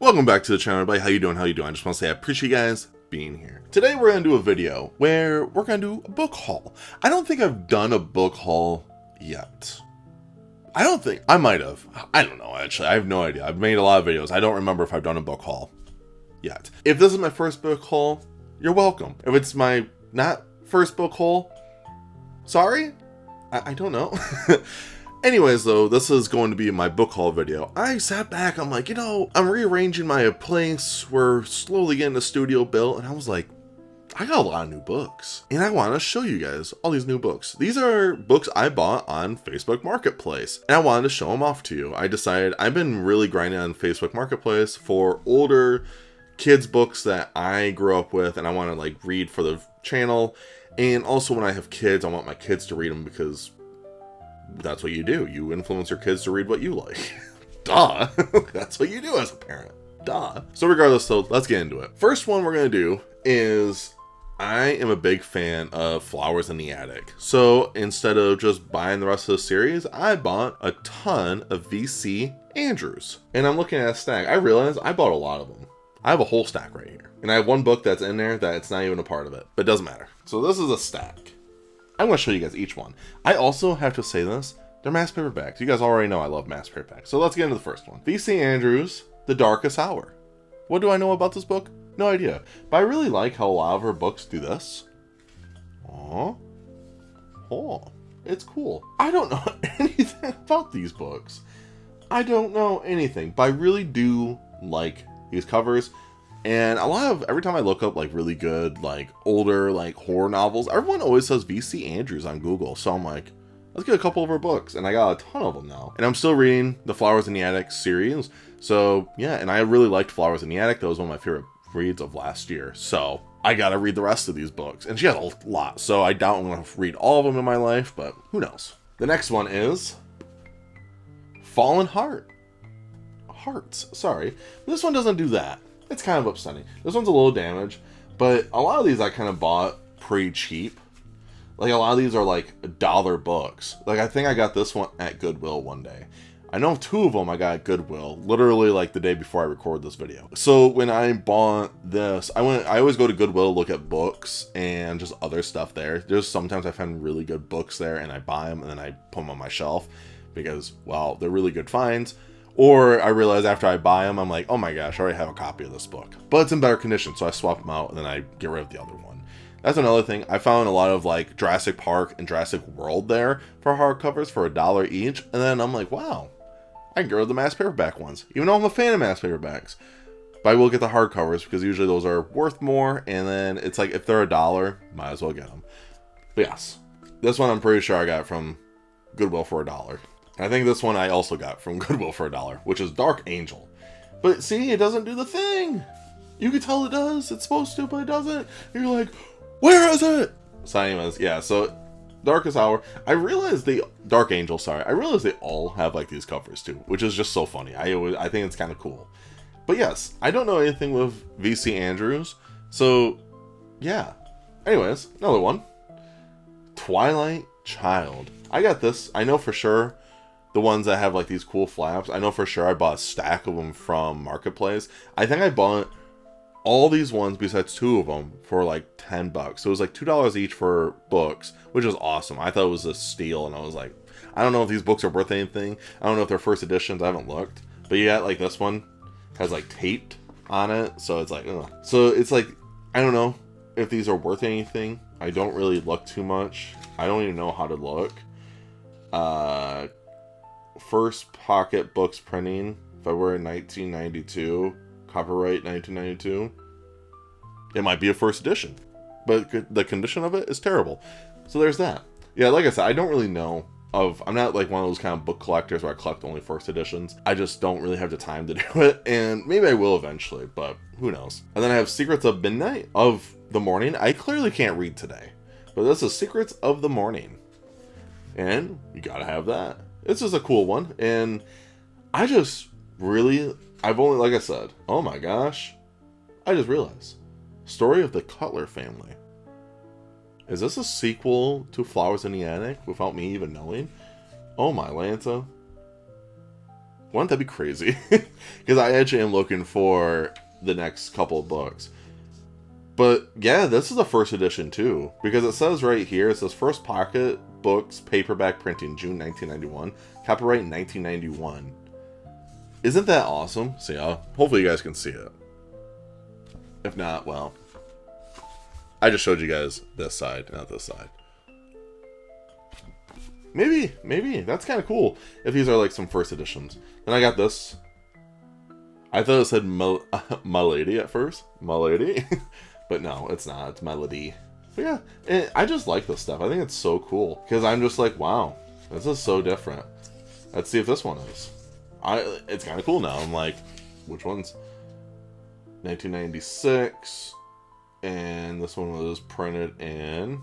Welcome back to the channel, everybody. How you doing? I just want to say I appreciate you guys being here. Today we're going to do a video where we're going to do a book haul. I don't think I've done a book haul yet. I might have. I don't know, actually. I have no idea. I've made a lot of videos. I don't remember if I've done a book haul yet. If this is my first book haul, you're welcome. If it's my not first book haul, sorry? I don't know. Anyways, though, this is going to be my book haul video. I sat back, I'm like, I'm rearranging my place. We're slowly getting the studio built, and I was like, I got a lot of new books, and I want to show you guys all these new books. These are books I bought on Facebook Marketplace, and I wanted to show them off to you. I decided I've been really grinding on Facebook Marketplace for older kids' books that I grew up with, and I want to read for the channel. And also, when I have kids, I want my kids to read them because that's what you do. You influence your kids to read what you like. Duh. That's what you do as a parent. Duh. So regardless, though, let's get into it. First one we're going to do is, I am a big fan of Flowers in the Attic. So instead of just buying the rest of the series, I bought a ton of VC Andrews. And I'm looking at a stack. I realized I bought a lot of them. I have a whole stack right here. And I have one book that's in there that it's not even a part of it. But it doesn't matter. So this is a stack. I'm going to show you guys each one. I also have to say this, they're mass paperbacks. You guys already know I love mass paperbacks. So let's get into the first one. V.C. Andrews, The Darkest Hour. What do I know about this book? No idea. But I really like how a lot of her books do this. Aww. Oh, it's cool. I don't know anything about these books. I don't know anything, but I really do like these covers. And every time I look up really good, older, horror novels, everyone always says V.C. Andrews on Google. So I'm like, let's get a couple of her books. And I got a ton of them now. And I'm still reading the Flowers in the Attic series. So yeah, and I really liked Flowers in the Attic. That was one of my favorite reads of last year. So I gotta read the rest of these books. And she has a lot. So I doubt I'm gonna read all of them in my life, but who knows. The next one is Fallen Hearts. Sorry. This one doesn't do that. It's kind of upsetting. This one's a little damaged, but a lot of these I kind of bought pretty cheap. A lot of these are $1 books. I think I got this one at Goodwill one day. I know two of them I got at Goodwill, literally the day before I recorded this video. So when I bought this, I always go to Goodwill to look at books and just other stuff there. There's sometimes I find really good books there and I buy them and then I put them on my shelf because, well, they're really good finds. Or I realize after I buy them, I'm like, oh my gosh, I already have a copy of this book. But it's in better condition, so I swap them out and then I get rid of the other one. That's another thing. I found a lot of Jurassic Park and Jurassic World there for hardcovers for $1 each. And then I'm like, wow, I can get rid of the mass paperback ones. Even though I'm a fan of mass paperbacks. But I will get the hardcovers because usually those are worth more. And then it's if they're $1, might as well get them. But yes, this one I'm pretty sure I got from Goodwill for $1. I think this one I also got from Goodwill for $1, which is Dark Angel. But see, it doesn't do the thing. You can tell it does. It's supposed to, but it doesn't. And you're like, where is it? So anyways, yeah, so Darkest Hour. I realized I realized they all have these covers too, which is just so funny. I think it's kind of cool. But yes, I don't know anything with V.C. Andrews. So yeah. Anyways, another one. Twilight Child. I got this. I know for sure. The ones that have these cool flaps. I know for sure I bought a stack of them from Marketplace. I think I bought all these ones besides two of them for $10. So it was $2 each for books, which is awesome. I thought it was a steal, and I was like, I don't know if these books are worth anything. I don't know if they're first editions. I haven't looked. But yeah, this one has taped on it. So it's ugh. So it's I don't know if these are worth anything. I don't really look too much. I don't even know how to look. First Pocket Books printing, February 1992, copyright 1992. It might be a first edition, but the condition of it is terrible. So there's that. Yeah, like I said, I don't really know I'm not one of those kind of book collectors where I collect only first editions. I just don't really have the time to do it, and maybe I will eventually, but who knows. And then I have Secrets of the Morning. I clearly can't read today, but this is Secrets of the Morning, and you gotta have that. This is a cool one, and I've only, like I said, oh my gosh, I just realized. Story of the Cutler Family. Is this a sequel to Flowers in the Attic without me even knowing? Oh my Lanta. Wouldn't that be crazy? Because I actually am looking for the next couple of books. But yeah, this is a first edition too. Because it says right here, it says First Pocket Books Paperback Printing, June 1991. Copyright 1991. Isn't that awesome? So yeah, hopefully you guys can see it. If not, well, I just showed you guys this side, not this side. Maybe. That's kind of cool if these are like some first editions. Then I got this. I thought it said Milady at first. Milady. But no, it's not. It's Melody. But yeah, I just like this stuff. I think it's so cool. Because I'm just like, wow, this is so different. Let's see if this one is. It's kind of cool now. I'm like, which one's 1996? And this one was printed in...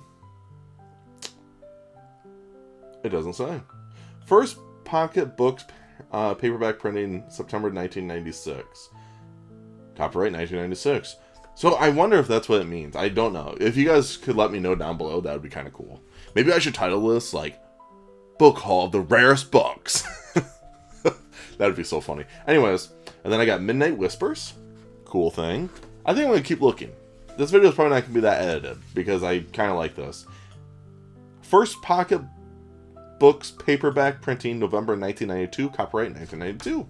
It doesn't say. First Pocket Books paperback printing, September 1996. Copyright 1996. So I wonder if that's what it means. I don't know. If you guys could let me know down below, that would be kind of cool. Maybe I should title this like Book Haul of the Rarest Books. That would be so funny. Anyways, and then I got Midnight Whispers. Cool thing. I think I'm going to keep looking. This video is probably not going to be that edited because I kind of like this. First Pocket Books paperback printing, November 1992. Copyright 1992.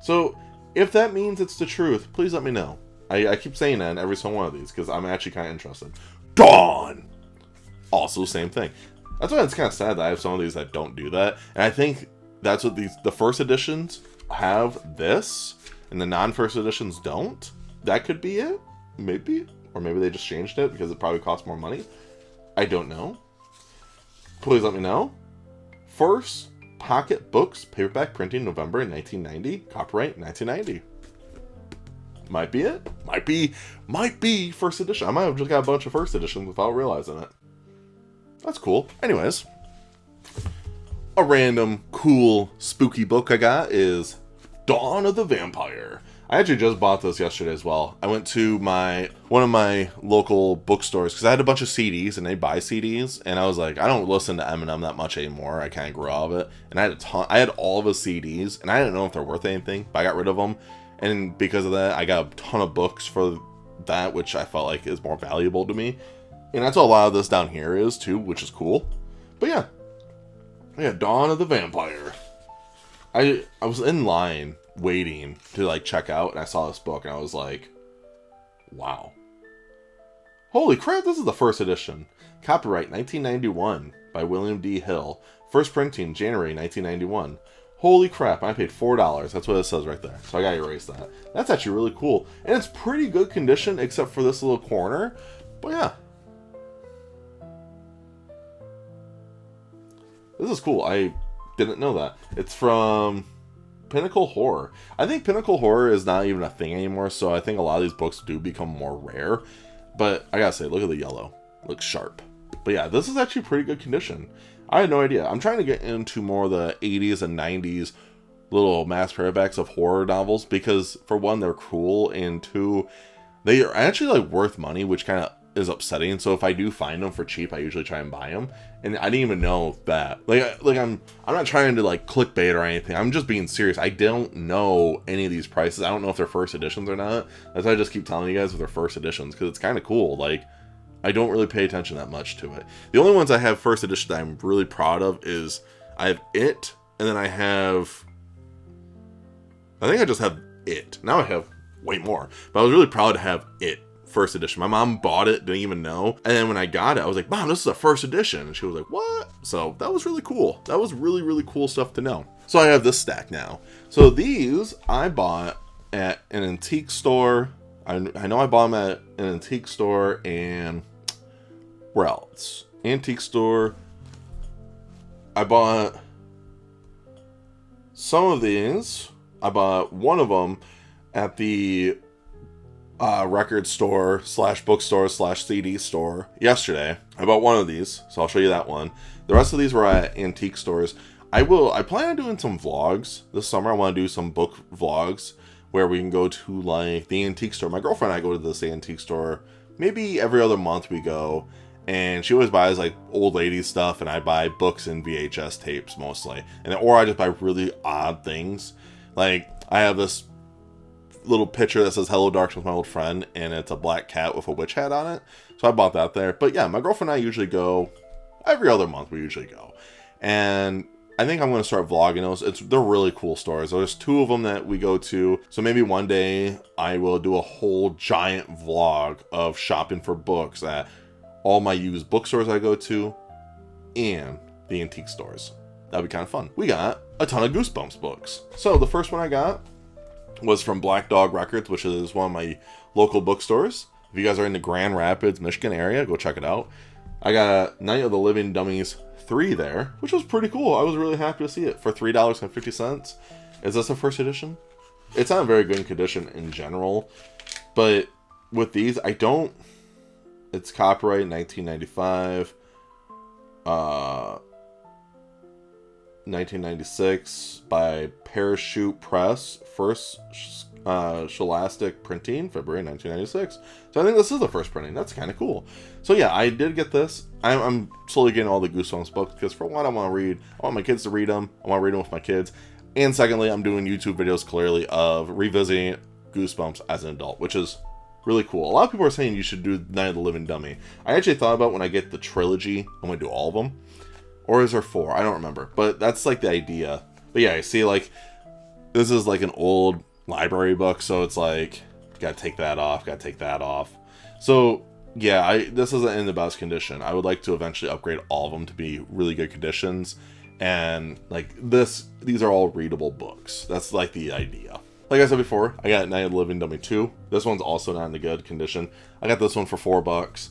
So if that means it's the truth, please let me know. I keep saying that in every single one of these because I'm actually kind of interested. Dawn! Also, same thing. That's why it's kind of sad that I have some of these that don't do that. And I think that's what the first editions have this, and the non-first editions don't. That could be it. Maybe. Or maybe they just changed it because it probably costs more money. I don't know. Please let me know. First Pocket Books paperback printing, November 1990. Copyright 1990. Might be it. Might be first edition. I might have just got a bunch of first editions without realizing it. That's cool. Anyways, a random cool spooky book I got is Dawn of the Vampire. I actually just bought this yesterday as well. I went to one of my local bookstores because I had a bunch of CDs and they buy CDs, and I was like, I don't listen to Eminem that much anymore. I kind of grew out of it, and I had all of his CDs, and I didn't know if they're worth anything, but I got rid of them. And because of that, I got a ton of books for that, which I felt like is more valuable to me. And that's what a lot of this down here is, too, which is cool. But yeah. Yeah, Dawn of the Vampire. I was in line waiting to, like, check out, and I saw this book, and I was like, wow. Holy crap, this is the first edition. Copyright 1991 by William D. Hill. First printing, January 1991. Holy crap, I paid $4. That's what it says right there. So I gotta erase that. That's actually really cool. And it's pretty good condition, except for this little corner. But yeah. This is cool. I didn't know that. It's from Pinnacle Horror. I think Pinnacle Horror is not even a thing anymore, so I think a lot of these books do become more rare. But I gotta say, look at the yellow. Looks sharp. But yeah, this is actually pretty good condition. I had no idea. I'm trying to get into more of the 80s and 90s little mass paperbacks of horror novels because, for one, they're cool, and two, they are actually like worth money, which kind of is upsetting. So if I do find them for cheap, I usually try and buy them. And I didn't even know that. Like I'm not trying to like clickbait or anything. I'm just being serious. I don't know any of these prices. I don't know if they're first editions or not. That's why I just keep telling you guys if they're first editions because it's kind of cool. Like, I don't really pay attention that much to it. The only ones I have first edition that I'm really proud of is I have It, and then I think I just have It. Now I have way more. But I was really proud to have It first edition. My mom bought it, didn't even know. And then when I got it, I was like, Mom, this is a first edition. And she was like, what? So that was really cool. That was really, really cool stuff to know. So I have this stack now. So these I bought at an antique store. I know I bought them at an antique store, and where else? Antique store. I bought some of these. I bought one of them at the record store / bookstore / CD store yesterday. I bought one of these, so I'll show you that one. The rest of these were at antique stores. I plan on doing some vlogs this summer. I want to do some book vlogs where we can go to like the antique store. My girlfriend and I go to this antique store maybe every other month we go. And she always buys like old lady stuff, and I buy books and VHS tapes mostly, or I just buy really odd things. Like, I have this little picture that says "Hello Darkness, with my old friend," and it's a black cat with a witch hat on it. So I bought that there. But yeah, my girlfriend and I usually go every other month. We usually go, and I think I'm going to start vlogging those. They're really cool stores. There's 2 of them that we go to. So maybe one day I will do a whole giant vlog of shopping for books at all my used bookstores I go to and the antique stores. That'd be kind of fun. We got a ton of Goosebumps books. So the first one I got was from Black Dog Records, which is one of my local bookstores. If you guys are in the Grand Rapids, Michigan area, go check it out. I got Night of the Living Dummies 3 there, which was pretty cool. I was really happy to see it for $3.50. Is this a first edition? It's not in very good condition in general, but with these, it's copyright 1995, 1996 by Parachute Press, first Scholastic printing, February 1996. So I think this is the first printing. That's kind of cool. So yeah, I did get this. I'm slowly getting all the Goosebumps books because for one, I want my kids to read them. I want to read them with my kids. And secondly, I'm doing YouTube videos clearly of revisiting Goosebumps as an adult, which is really cool. A lot of people are saying you should do Night of the Living Dummy. I actually thought about when I get the trilogy, I'm going to do all of them. Or is there 4? I don't remember. But that's like the idea. But yeah, I see like, this is like an old library book. So it's like, gotta take that off, gotta take that off. So yeah, this isn't in the best condition. I would like to eventually upgrade all of them to be really good conditions. And like these are all readable books. That's like the idea. Like I said before, I got Night of the Living Dummy 2. This one's also not in a good condition. I got this one for $4.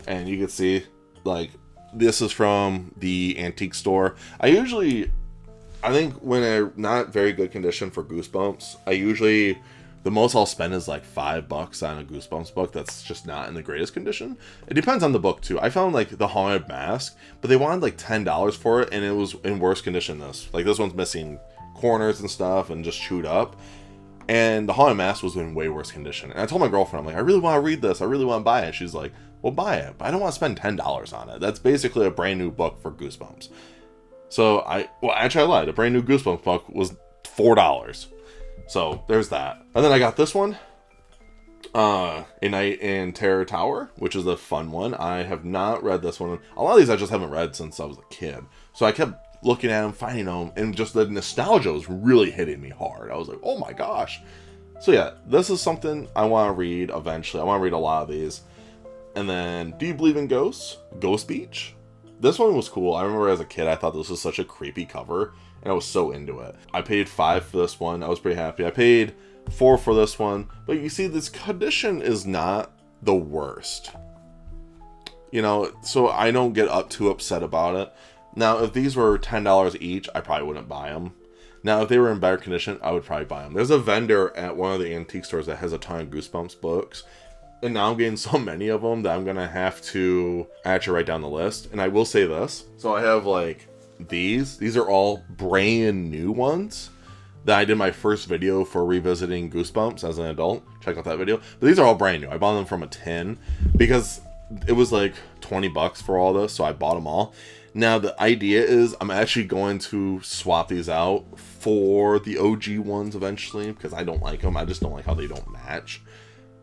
And you can see, like, this is from the antique store. I think when they're not very good condition for Goosebumps, the most I'll spend is like $5 on a Goosebumps book that's just not in the greatest condition. It depends on the book too. I found like The Haunted Mask, but they wanted like $10 for it, and it was in worse condition than this. Like this one's missing corners and stuff and just chewed up. And The Haunted Mask was in way worse condition. And I told my girlfriend, I'm like, I really want to read this. I really want to buy it. She's like, well, buy it. But I don't want to spend $10 on it. That's basically a brand new book for Goosebumps. So actually I lied. A brand new Goosebumps book was $4. So there's that. And then I got this one, A Night in Terror Tower, which is a fun one. I have not read this one. A lot of these I just haven't read since I was a kid. So I kept looking at them, finding them, and just the nostalgia was really hitting me hard. I was like, oh my gosh. So yeah, this is something I want to read eventually. I want to read a lot of these. And then, Do You Believe in Ghosts? Ghost Beach. This one was cool. I remember as a kid, I thought this was such a creepy cover, and I was so into it. I paid $5 for this one. I was pretty happy. I paid $4 for this one. But you see, this condition is not the worst. You know, so I don't get too upset about it. Now, if these were $10 each, I probably wouldn't buy them. Now, if they were in better condition, I would probably buy them. There's a vendor at one of the antique stores that has a ton of Goosebumps books. And now I'm getting so many of them that I'm going to have to actually write down the list. And I will say this. So I have like these. These are all brand new ones that I did my first video for revisiting Goosebumps as an adult. Check out that video. But these are all brand new. I bought them from a tin because it was like $20 for all this. So I bought them all. Now the idea is I'm actually going to swap these out for the OG ones eventually because I don't like them. I just don't like how they don't match.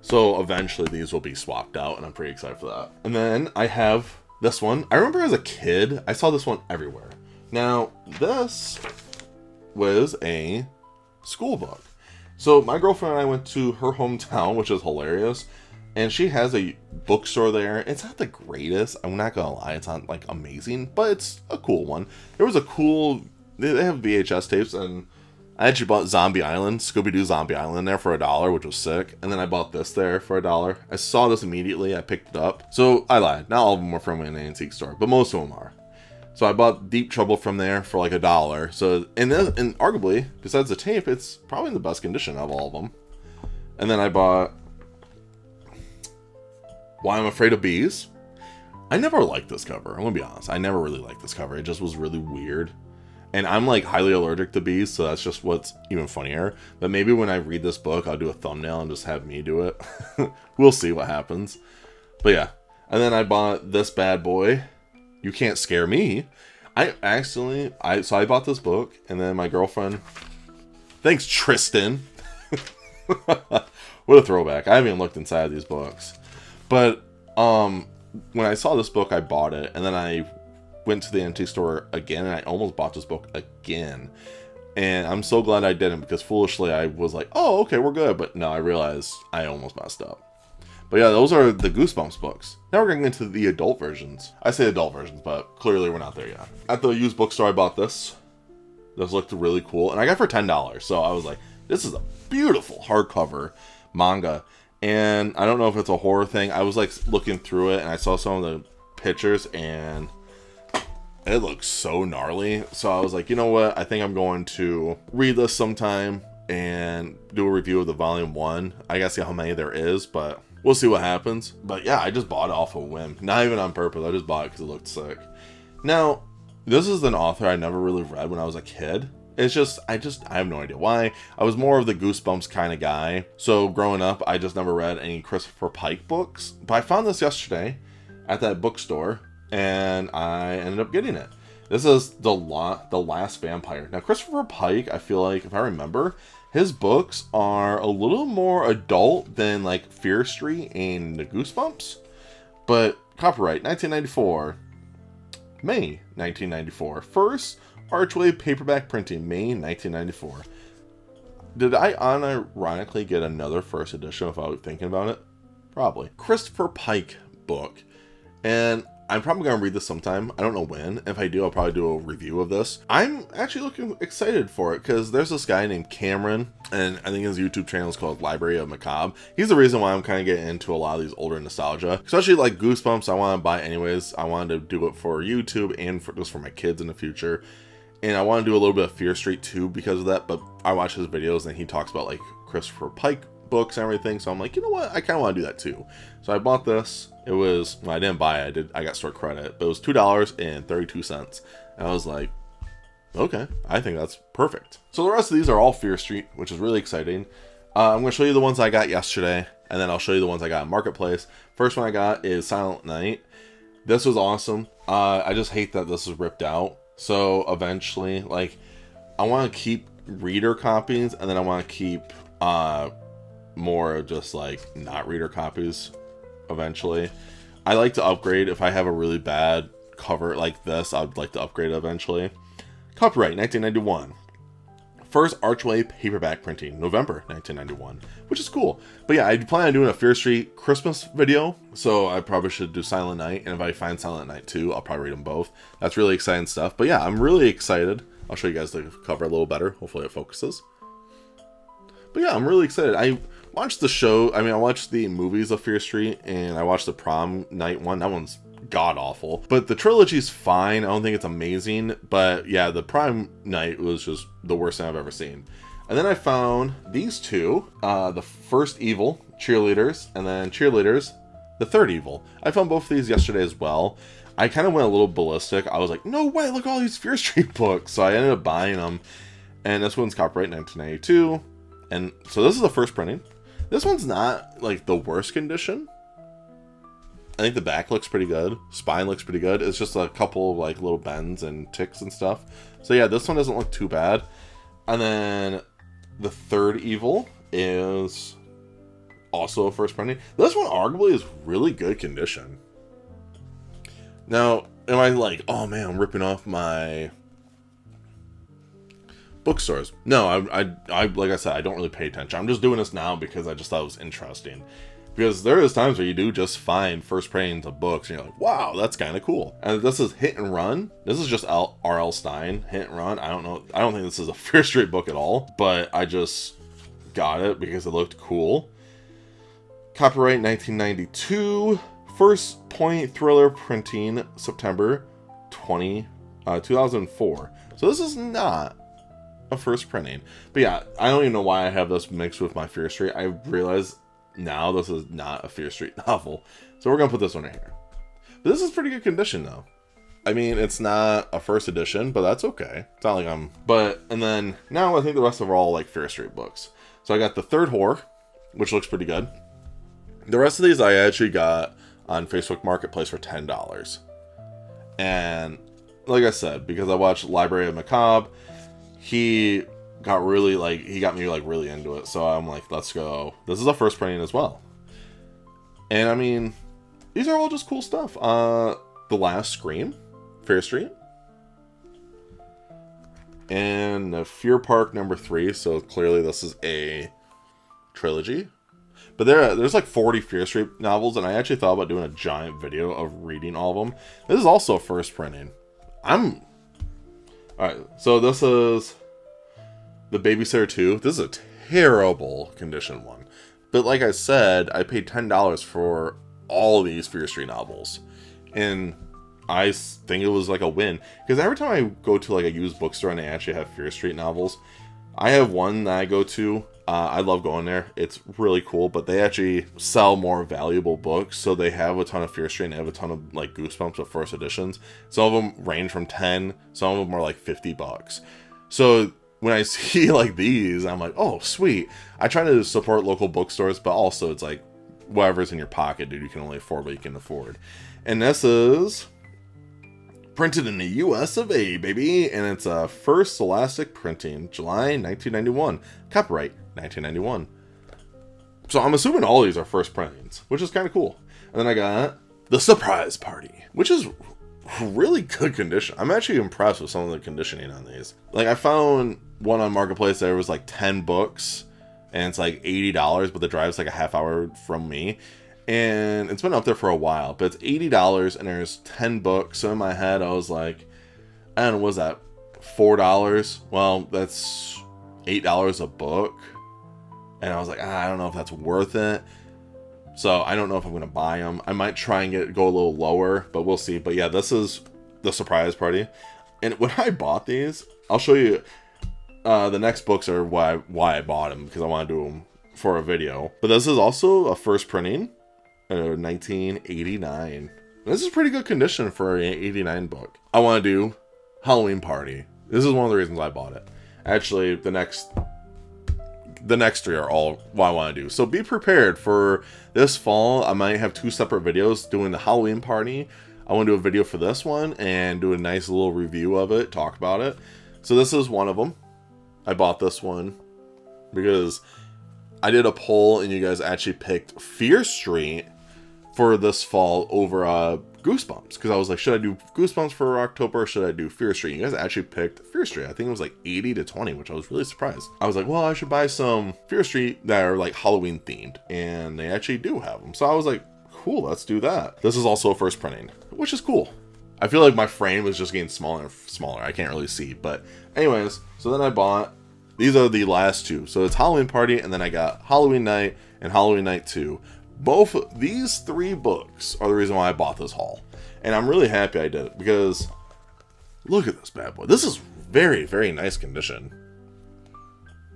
So eventually these will be swapped out, and I'm pretty excited for that. And then I have this one. I remember as a kid, I saw this one everywhere. Now, this was a school book. So my girlfriend and I went to her hometown, which is hilarious. And she has a bookstore there. It's not the greatest. I'm not going to lie. It's not like amazing, but it's a cool one. There was a cool, they have VHS tapes, and I actually bought Zombie Island, Scooby-Doo Zombie Island there for $1, which was sick. And then I bought this there for $1. I saw this immediately. I picked it up. So I lied. Not all of them were from an antique store, but most of them are. So I bought Deep Trouble from there for like $1. So, and arguably, besides the tape, it's probably in the best condition of all of them. And then I bought Why I'm Afraid of Bees. I never liked this cover. I'm gonna be honest. I never really liked this cover. It just was really weird. And I'm like highly allergic to bees, so that's just what's even funnier. But maybe when I read this book, I'll do a thumbnail and just have me do it. We'll see what happens. But yeah. And then I bought this bad boy, You Can't Scare Me. So I bought this book, and then my girlfriend Thanks, Tristan. What a throwback. I haven't even looked inside these books. But when I saw this book, I bought it. And then I went to the antique store again, and I almost bought this book again. And I'm so glad I didn't, because foolishly I was like, oh, okay, we're good. But no, I realized I almost messed up. But yeah, those are the Goosebumps books. Now we're getting into the adult versions. I say adult versions, but clearly we're not there yet. At the used bookstore, I bought this. This looked really cool. And I got it for $10. So I was like, this is a beautiful hardcover manga. And I don't know if it's a horror thing. I was like looking through it, and I saw some of the pictures, and it looks so gnarly. So I was like, you know what? I think I'm going to read this sometime and do a review of the volume 1. I gotta see how many there is, but we'll see what happens. But yeah, I just bought it off a whim. Not even on purpose. I just bought it because it looked sick. Now, this is an author I never really read when I was a kid. It's just, I have no idea why. I was more of the Goosebumps kind of guy. So growing up, I just never read any Christopher Pike books. But I found this yesterday at that bookstore, and I ended up getting it. This is The Last Vampire. Now, Christopher Pike, I feel like, if I remember, his books are a little more adult than like Fear Street and the Goosebumps. But copyright 1994, May 1994. First Archway paperback printing, May 1994. Did I unironically get another first edition without thinking about it? Probably. Christopher Pike book. And I'm probably going to read this sometime. I don't know when. If I do, I'll probably do a review of this. I'm actually looking excited for it, because there's this guy named Cameron, and I think his YouTube channel is called Library of Macabre. He's the reason why I'm kind of getting into a lot of these older nostalgia, especially like Goosebumps. I want to buy anyways. I wanted to do it for YouTube and just for my kids in the future. And I want to do a little bit of Fear Street too because of that, but I watch his videos and he talks about like Christopher Pike books and everything, so I'm like, you know what, I kind of want to do that too. So I bought this. It was, well, I didn't buy it, I got store credit, but it was $2.32, and I was like, okay, I think that's perfect. So the rest of these are all Fear Street, which is really exciting. I'm going to show you the ones I got yesterday, and then I'll show you the ones I got in Marketplace. First one I got is Silent Night. This was awesome. I just hate that this is ripped out. So eventually, like, I want to keep reader copies, and then I want to keep more just like not reader copies eventually. I like to upgrade. If I have a really bad cover like this, I'd like to upgrade it eventually. Copyright 1991. First Archway paperback printing, November 1991, which is cool. But yeah, I plan on doing a Fear Street Christmas video, so I probably should do Silent Night, and if I find Silent Night 2, I'll probably read them both. That's really exciting stuff. But yeah, I'm really excited. I'll show you guys the cover a little better. Hopefully it focuses. But yeah, I'm really excited. I watched the show. I mean, I watched the movies of Fear Street, and I watched the prom night one. That one's god awful, but the trilogy's fine. I don't think it's amazing, but yeah, the prime night was just the worst thing I've ever seen. And then I found these two, the first Evil, Cheerleaders, and then Cheerleaders, the third Evil. I found both of these yesterday as well. I kind of went a little ballistic. I was like, no way, look at all these Fear Street books. So I ended up buying them, and this one's copyright 1992, and so this is the first printing. This one's not like the worst condition. I think the back looks pretty good. Spine looks pretty good. It's just a couple of like little bends and ticks and stuff. So yeah, this one doesn't look too bad. And then the third Evil is also a first printing. This one arguably is really good condition. Now, am I like, oh man, I'm ripping off my bookstores? No, I like I said, I don't really pay attention. I'm just doing this now because I just thought it was interesting. Because there is times where you do just find first printings of books and you're like, wow, that's kind of cool. And this is Hit and Run. This is just R.L. Stine, Hit and Run. I don't know. I don't think this is a Fear Street book at all, but I just got it because it looked cool. Copyright 1992. First Point Thriller printing, September 2004. So this is not a first printing. But yeah, I don't even know why I have this mixed with my Fear Street. I realize now this is not a Fear Street novel, so we're gonna put this one in here. But this is pretty good condition though. I mean, it's not a first edition, but that's okay. It's not like I'm, but, and then now I think the rest of are all like Fear Street books. So I got the third Whore, which looks pretty good. The rest of these I actually got on Facebook Marketplace for $10. And like I said, because I watched Library of Macabre, he got really, like, he got me, like, really into it. So I'm like, let's go. This is a first printing as well. And, I mean, these are all just cool stuff. The Last Scream, Fear Street. And the Fear Park #3, so clearly this is a trilogy. But there's like 40 Fear Street novels, and I actually thought about doing a giant video of reading all of them. This is also first printing. Alright, so this is The Babysitter 2. This is a terrible condition one. But like I said, I paid $10 for all of these Fear Street novels. And I think it was like a win. Because every time I go to like a used bookstore and they actually have Fear Street novels, I have one that I go to. I love going there. It's really cool, but they actually sell more valuable books. So they have a ton of Fear Street and they have a ton of like Goosebumps of first editions. Some of them range from 10, some of them are like $50. So when I see like these, I'm like, oh, sweet. I try to support local bookstores, but also it's like whatever's in your pocket, dude. You can only afford what you can afford. And this is printed in the US of A, baby. And it's a first Scholastic printing, July 1991. Copyright 1991. So I'm assuming all these are first printings, which is kind of cool. And then I got The Surprise Party, which is really good condition. I'm actually impressed with some of the conditioning on these. Like, I found one on Marketplace that was like 10 books, and it's like $80, but the drive's like a half hour from me. And it's been up there for a while, but it's $80 and there's 10 books. So in my head, I was like, I don't know, what was that? $4? Well, that's $8 a book. And I was like, I don't know if that's worth it. So I don't know if I'm going to buy them. I might try and go a little lower, but we'll see. But yeah, this is The Surprise Party. And when I bought these, I'll show you. The next books are why I bought them, because I want to do them for a video. But this is also a first printing. 1989. This is pretty good condition for an 89 book. I want to do Halloween Party. This is one of the reasons I bought it. Actually, the next three are all what I want to do. So be prepared for this fall. I might have 2 separate videos doing the Halloween Party. I want to do a video for this one and do a nice little review of it, talk about it. So this is one of them. I bought this one because I did a poll and you guys actually picked Fear Street for this fall over Goosebumps, because I was like, should I do Goosebumps for October or should I do Fear Street? You guys actually picked Fear Street. I think it was like 80-20, which I was really surprised. I was like, well, I should buy some Fear Street that are like Halloween themed, and they actually do have them. So I was like, cool, let's do that. This is also a first printing, which is cool. I feel like my frame is just getting smaller and smaller. I can't really see, but anyways, so then I bought, these are the last 2. So it's Halloween Party, and then I got Halloween Night and Halloween Night 2. Both these 3 books are the reason why I bought this haul. And I'm really happy I did it, because look at this bad boy. This is very, very nice condition.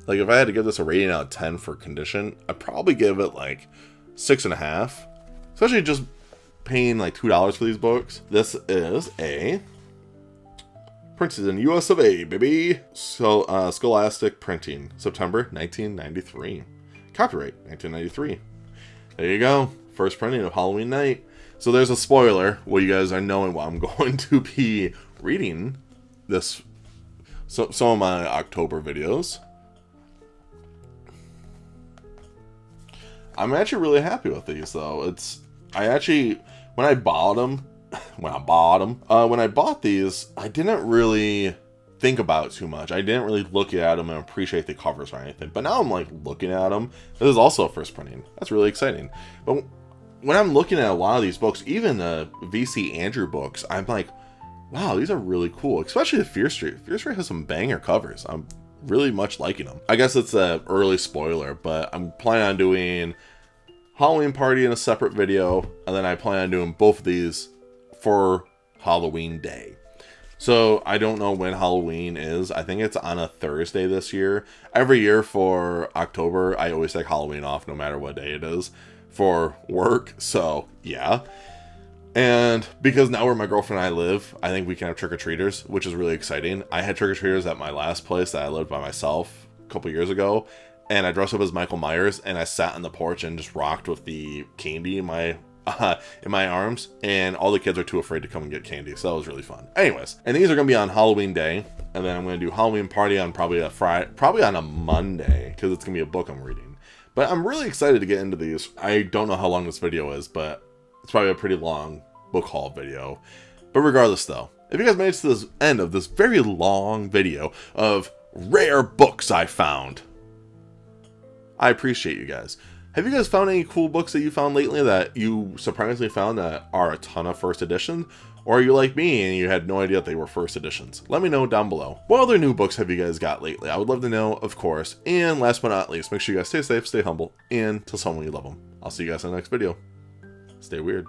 Like, if I had to give this a rating out of 10 for condition, I'd probably give it like 6.5. Especially just paying like $2 for these books. This is a printed in US of A, baby. So, Scholastic Printing, September 1993. Copyright 1993. There you go. First printing of Halloween Night. So there's a spoiler. Well, you guys are knowing what I'm going to be reading this. So some of my October videos. I'm actually really happy with these, though. When I bought these, I didn't really think about it too much. I didn't really look at them and appreciate the covers or anything. But now I'm like looking at them. This is also a first printing. That's really exciting. But when I'm looking at a lot of these books, even the VC Andrew books, I'm like, wow, these are really cool. Especially the Fear Street. Fear Street has some banger covers. I'm really much liking them. I guess it's an early spoiler, but I'm planning on doing Halloween Party in a separate video. And then I plan on doing both of these for Halloween Day. So I don't know when Halloween is. I think it's on a Thursday this year. Every year for October, I always take Halloween off no matter what day it is for work. So yeah. And because now where my girlfriend and I live, I think we can have trick-or-treaters, which is really exciting. I had trick-or-treaters at my last place that I lived by myself a couple years ago. And I dressed up as Michael Myers and I sat on the porch and just rocked with the candy in my in my arms, and all the kids are too afraid to come and get candy, so that was really fun. Anyways, and these are gonna be on Halloween day, and then I'm gonna do Halloween party on probably on a Monday, because it's gonna be a book I'm reading. But I'm really excited to get into these. I don't know how long this video is, but it's probably a pretty long book haul video. But regardless though, if you guys made it to this end of this very long video of rare books I found, I appreciate you guys. Have you guys found any cool books that you found lately that you surprisingly found that are a ton of first edition? Or are you like me and you had no idea that they were first editions? Let me know down below. What other new books have you guys got lately? I would love to know, of course. And last but not least, make sure you guys stay safe, stay humble, and tell someone you love them. I'll see you guys in the next video. Stay weird.